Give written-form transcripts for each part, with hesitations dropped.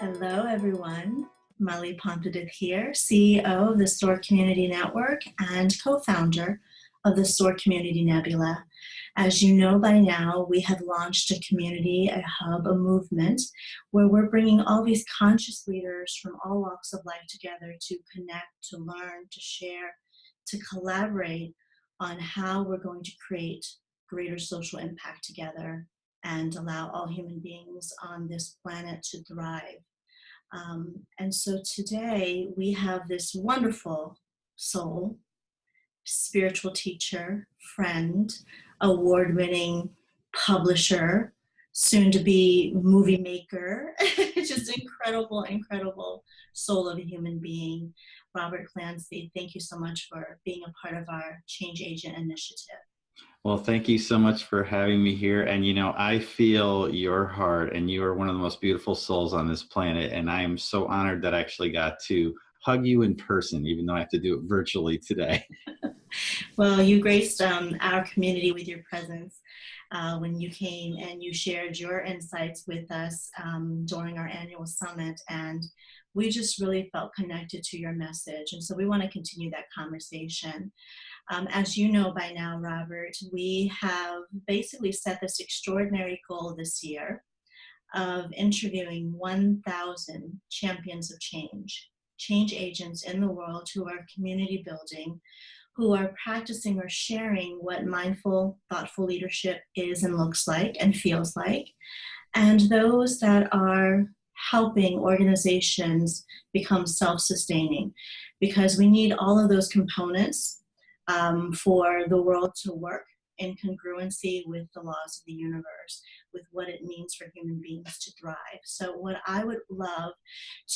Hello, everyone. Molly Pontedith here, CEO of the SOAR Community Network and co-founder of the SOAR Community Nebula. As you know by now, we have launched a community, a hub, a movement where we're bringing all these conscious leaders from all walks of life together to connect, to learn, to share, to collaborate on how we're going to create greater social impact together and allow all human beings on this planet to thrive. And so today we have this wonderful soul, spiritual teacher, friend, award-winning publisher, soon-to-be movie maker, just incredible soul of a human being, Robert Clancy. Thank you so much for being a part of our Change Agent initiative. Well, thank you so much for having me here. And, you know, I feel your heart, and you are one of the most beautiful souls on this planet. And I am so honored that I actually got to hug you in person, even though I have to do it virtually today. Well, you graced our community with your presence when you came and you shared your insights with us during our annual summit. And we just really felt connected to your message. And so we want to continue that conversation. As you know by now, Robert, we have basically set this extraordinary goal this year of interviewing 1,000 champions of change agents in the world who are community building, who are practicing or sharing what mindful, thoughtful leadership is and looks like and feels like, and those that are helping organizations become self-sustaining, because we need all of those components for the world to work in congruency with the laws of the universe, with what it means for human beings to thrive. So what I would love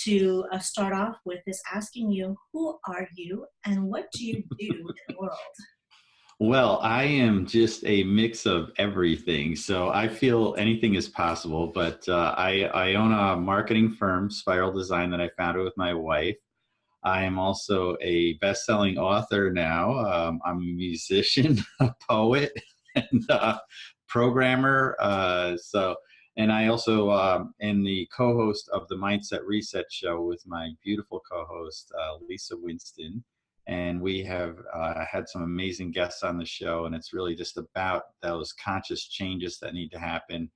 to start off with is asking you, who are you and what do you do in the world? Well, I am just a mix of everything. So I feel anything is possible, but I own a marketing firm, Spiral Design, that I founded with my wife. I am also a best-selling author now. I'm a musician, a poet, and programmer. And I also am the co-host of the Mindset Reset Show with my beautiful co-host, Lisa Winston. And we have had some amazing guests on the show, and it's really just about those conscious changes that need to happen.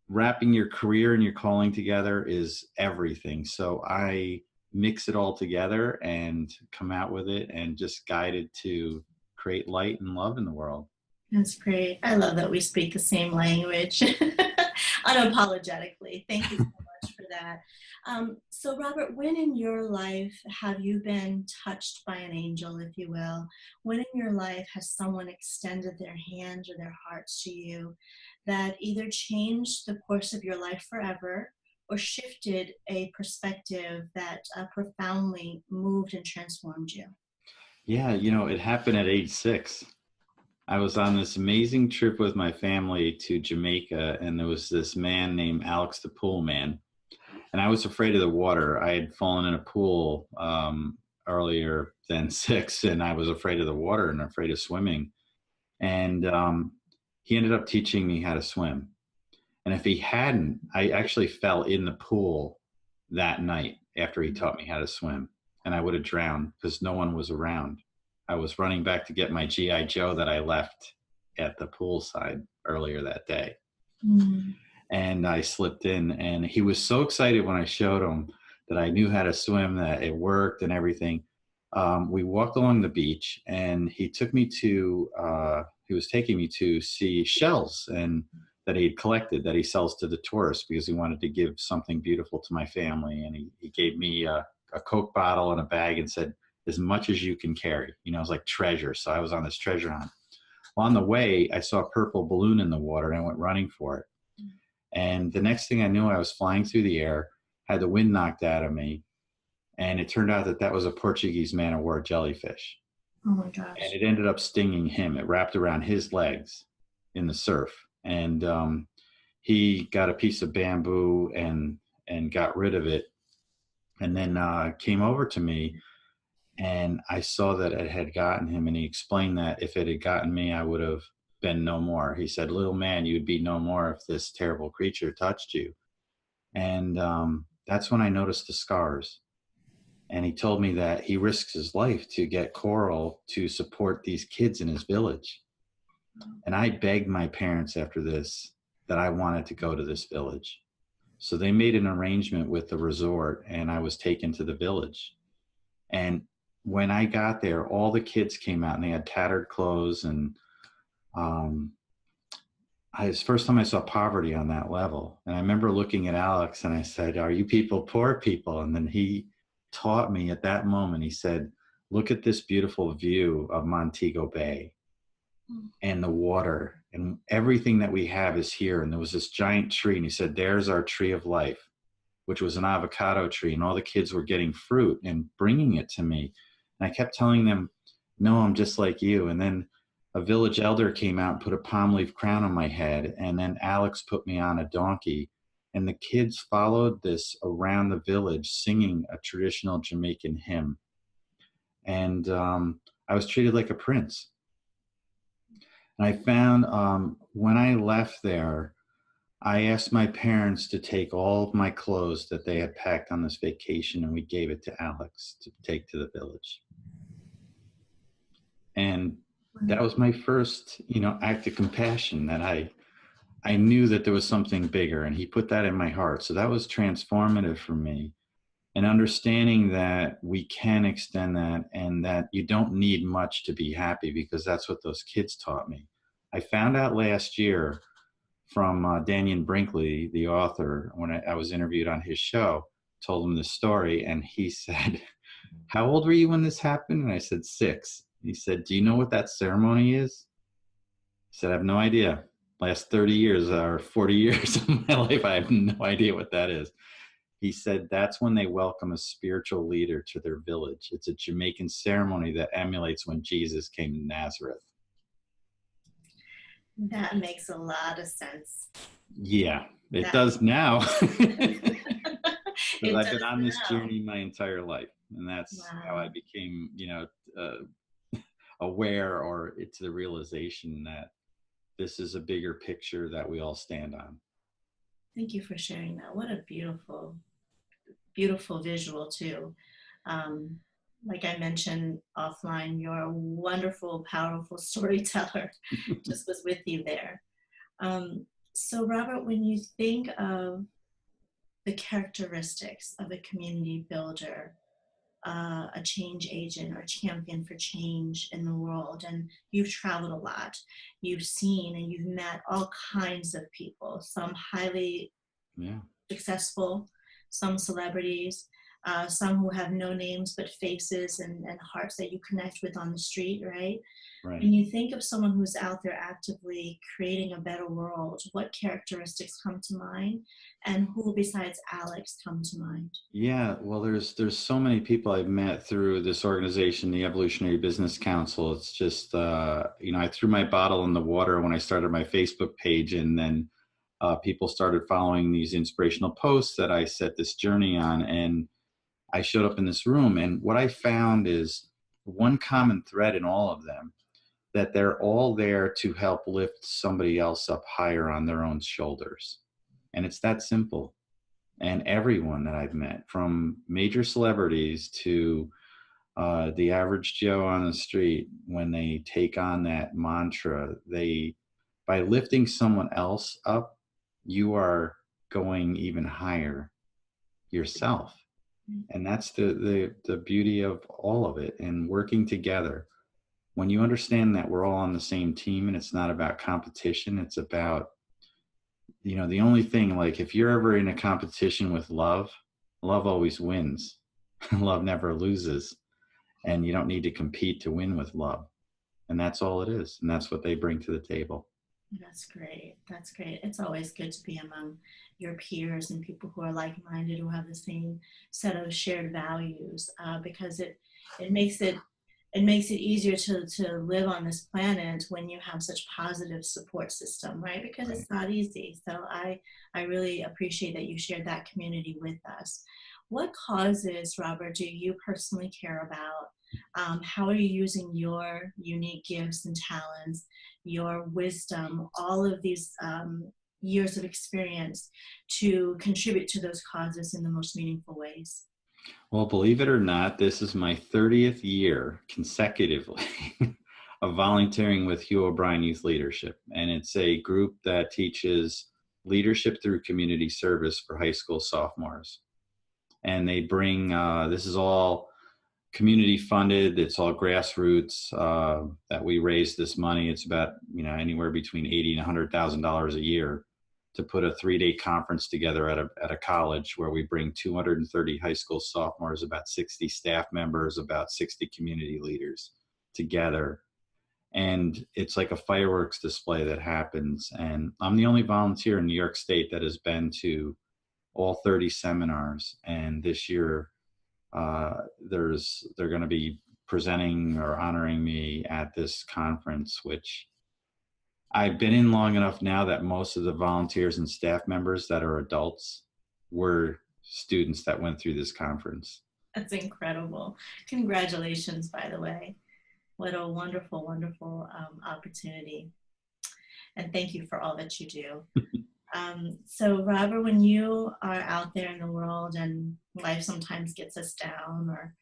Wrapping your career and your calling together is everything. So I mix it all together and come out with it and just guided to create light and love in the world. That's great. I love that we speak the same language unapologetically. Thank you so much for that. So Robert, when in your life have you been touched by an angel, if you will? When in your life has someone extended their hand or their hearts to you that either changed the course of your life forever or shifted a perspective that profoundly moved and transformed you? Yeah, you know, it happened at age 6. I was on this amazing trip with my family to Jamaica, and there was this man named Alex the Pool Man. And I was afraid of the water. I had fallen in a pool earlier than 6, and I was afraid of the water and afraid of swimming. And he ended up teaching me how to swim. And if he hadn't, I actually fell in the pool that night after he taught me how to swim. And I would have drowned because no one was around. I was running back to get my G.I. Joe that I left at the poolside earlier that day. Mm. And I slipped in, and he was so excited when I showed him that I knew how to swim, that it worked and everything. We walked along the beach, and he took me to, he was taking me to see shells and that he had collected that he sells to the tourists because he wanted to give something beautiful to my family. And he gave me a Coke bottle and a bag and said, as much as you can carry. You know, it was like treasure. So I was on this treasure hunt. Well, on the way, I saw a purple balloon in the water, and I went running for it. And the next thing I knew, I was flying through the air, had the wind knocked out of me. And it turned out that that was a Portuguese man-o-war jellyfish. Oh my gosh. And it ended up stinging him. It wrapped around his legs in the surf. And he got a piece of bamboo and got rid of it. And then came over to me, and I saw that it had gotten him. And he explained that if it had gotten me, I would have been no more. He said, little man, you'd be no more if this terrible creature touched you. And that's when I noticed the scars. And he told me that he risks his life to get coral to support these kids in his village. And I begged my parents after this that I wanted to go to this village. So they made an arrangement with the resort, and I was taken to the village. And when I got there, all the kids came out and they had tattered clothes. And it's the first time I saw poverty on that level. And I remember looking at Alex and I said, "Are you people poor people?" And then he taught me at that moment. He said, "Look at this beautiful view of Montego Bay and the water, and everything that we have is here." And there was this giant tree, and he said, "There's our tree of life," which was an avocado tree. And all the kids were getting fruit and bringing it to me. And I kept telling them, "No, I'm just like you." And then a village elder came out and put a palm leaf crown on my head. And then Alex put me on a donkey. And the kids followed this around the village singing a traditional Jamaican hymn. And I was treated like a prince. And I found when I left there, I asked my parents to take all of my clothes that they had packed on this vacation, and we gave it to Alex to take to the village. And that was my first, act of compassion, that I knew that there was something bigger, and he put that in my heart. So that was transformative for me. And understanding that we can extend that, and that you don't need much to be happy, because that's what those kids taught me. I found out last year from Daniel Brinkley, the author, when I was interviewed on his show, told him this story, and he said, "How old were you when this happened?" And I said, 6. He said, "Do you know what that ceremony is?" I said, "I have no idea. Last 30 years or 40 years of my life, I have no idea what that is." He said, "That's when they welcome a spiritual leader to their village. It's a Jamaican ceremony that emulates when Jesus came to Nazareth." That makes a lot of sense. Yeah, it does now. Because I've been on this now. journey my entire life. And that's how I became, aware, or to the realization that this is a bigger picture that we all stand on. Thank you for sharing that. What a beautiful, beautiful visual too. Like I mentioned offline, you're a wonderful, powerful storyteller. Just was with you there. So Robert, when you think of the characteristics of a community builder, a change agent or champion for change in the world, and you've traveled a lot, you've seen and you've met all kinds of people, some highly successful, some celebrities, some who have no names but faces and hearts that you connect with on the street, right? When you think of someone who's out there actively creating a better world, what characteristics come to mind, and who besides Alex come to mind? Yeah, well, there's so many people I've met through this organization, the Evolutionary Business Council. It's just, I threw my bottle in the water when I started my Facebook page, and then people started following these inspirational posts that I set this journey on, and I showed up in this room. And what I found is one common thread in all of them, that they're all there to help lift somebody else up higher on their own shoulders. And it's that simple. And everyone that I've met, from major celebrities to the average Joe on the street, when they take on that mantra, by lifting someone else up, you are going even higher yourself. And that's the beauty of all of it, and working together. When you understand that we're all on the same team, and it's not about competition, it's about, the only thing, like, if you're ever in a competition with love always wins. Love never loses. And you don't need to compete to win with love. And that's all it is. And that's what they bring to the table. That's great. That's great. It's always good to be among your peers and people who are like-minded, who have the same set of shared values, because it makes it easier to live on this planet when you have such positive support system, right? Because it's not easy. So I really appreciate that you shared that community with us. What causes, Robert, do you personally care about? How are you using your unique gifts and talents, your wisdom, all of these years of experience to contribute to those causes in the most meaningful ways? Well, believe it or not, this is my 30th year consecutively of volunteering with Hugh O'Brien Youth Leadership. And it's a group that teaches leadership through community service for high school sophomores. And they bring, this is all community funded. It's all grassroots that we raise this money. It's about, anywhere between $80,000 and $100,000 a year to put a 3-day conference together at a college where we bring 230 high school sophomores, about 60 staff members, about 60 community leaders together. And it's like a fireworks display that happens. And I'm the only volunteer in New York State that has been to all 30 seminars. And this year, they're going to be presenting or honoring me at this conference, which I've been in long enough now that most of the volunteers and staff members that are adults were students that went through this conference. That's incredible. Congratulations, by the way. What a wonderful, wonderful opportunity. And thank you for all that you do. So Robert, when you are out there in the world and life sometimes gets us down, or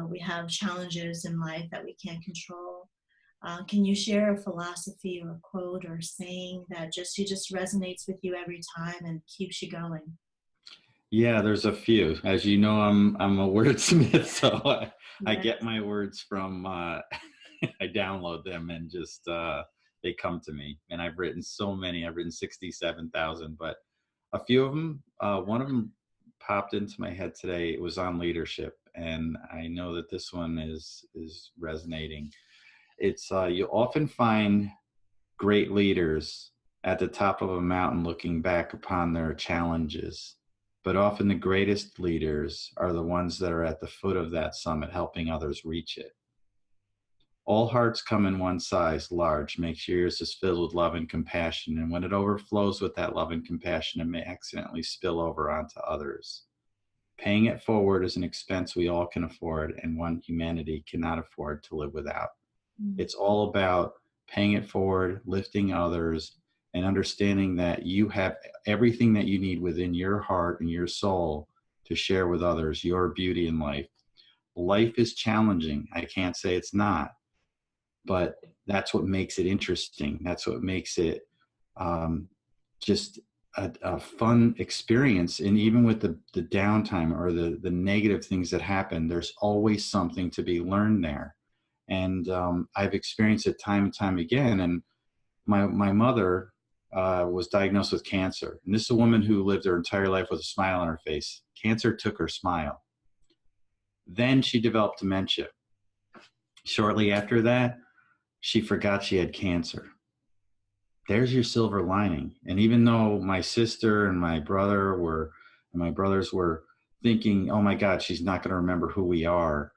we have challenges in life that we can't control, can you share a philosophy or a quote or saying that just resonates with you every time and keeps you going? Yeah, there's a few. As you know, I'm a wordsmith, so I get my words from, I download them and just, they come to me. And I've written so many. I've written 67,000, but a few of them, one of them popped into my head today. It was on leadership, and I know that this one is resonating. It's you often find great leaders at the top of a mountain looking back upon their challenges, but often the greatest leaders are the ones that are at the foot of that summit helping others reach it. All hearts come in one size, large, makes yours is filled with love and compassion, and when it overflows with that love and compassion, it may accidentally spill over onto others. Paying it forward is an expense we all can afford, and one humanity cannot afford to live without. It's all about paying it forward, lifting others, and understanding that you have everything that you need within your heart and your soul to share with others, your beauty in life. Life is challenging. I can't say it's not, but that's what makes it interesting. That's what makes it just a fun experience. And even with the downtime or the negative things that happen, there's always something to be learned there. And I've experienced it time and time again. And my mother was diagnosed with cancer. And this is a woman who lived her entire life with a smile on her face. Cancer took her smile. Then she developed dementia. Shortly after that, she forgot she had cancer. There's your silver lining. And even though my sister and my brothers were thinking, oh my God, she's not going to remember who we are,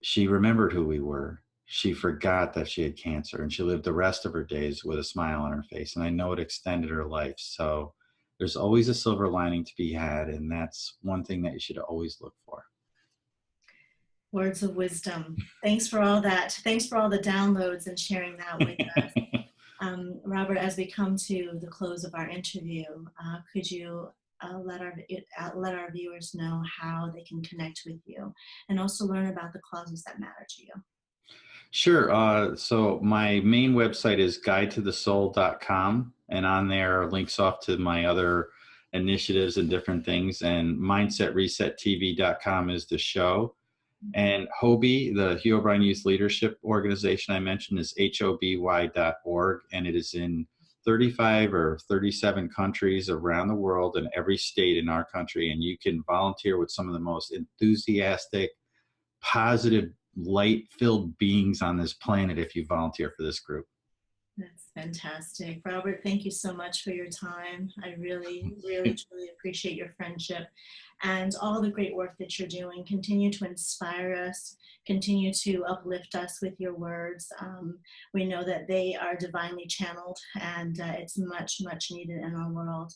she remembered who we were. She forgot that she had cancer, and she lived the rest of her days with a smile on her face. And I know it extended her life. So there's always a silver lining to be had. And that's one thing that you should always look for. Words of wisdom. Thanks for all that. Thanks for all the downloads and sharing that with us. Robert, as we come to the close of our interview, could you let our viewers know how they can connect with you and also learn about the causes that matter to you? Sure. So my main website is guidetothesoul.com, and on there are links off to my other initiatives and different things. And mindsetresettv.com is the show. And HOBY, the Hugh O'Brien Youth Leadership Organization I mentioned, is HOBY.org, and it is in 35 or 37 countries around the world and every state in our country. And you can volunteer with some of the most enthusiastic, positive, light-filled beings on this planet if you volunteer for this group. That's fantastic. Robert, thank you so much for your time. I really, really, truly appreciate your friendship and all the great work that you're doing. Continue to inspire us. Continue to uplift us with your words. We know that they are divinely channeled, and it's much, much needed in our world.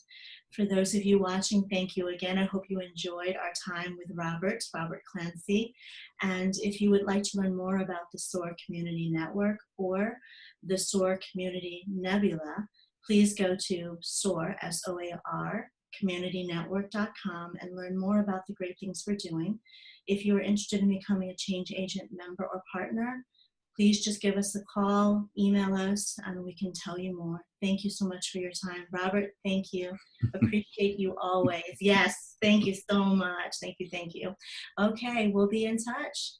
For those of you watching, thank you again. I hope you enjoyed our time with Robert Clancy. And if you would like to learn more about the SOAR Community Network or the SOAR Community Nebula, please go to SOAR, SOAR, communitynetwork.com and learn more about the great things we're doing. If you're interested in becoming a Change Agent member or partner, please just give us a call, email us, and we can tell you more. Thank you so much for your time. Robert, thank you. Appreciate you always. Yes, thank you so much. Thank you, thank you. Okay, we'll be in touch.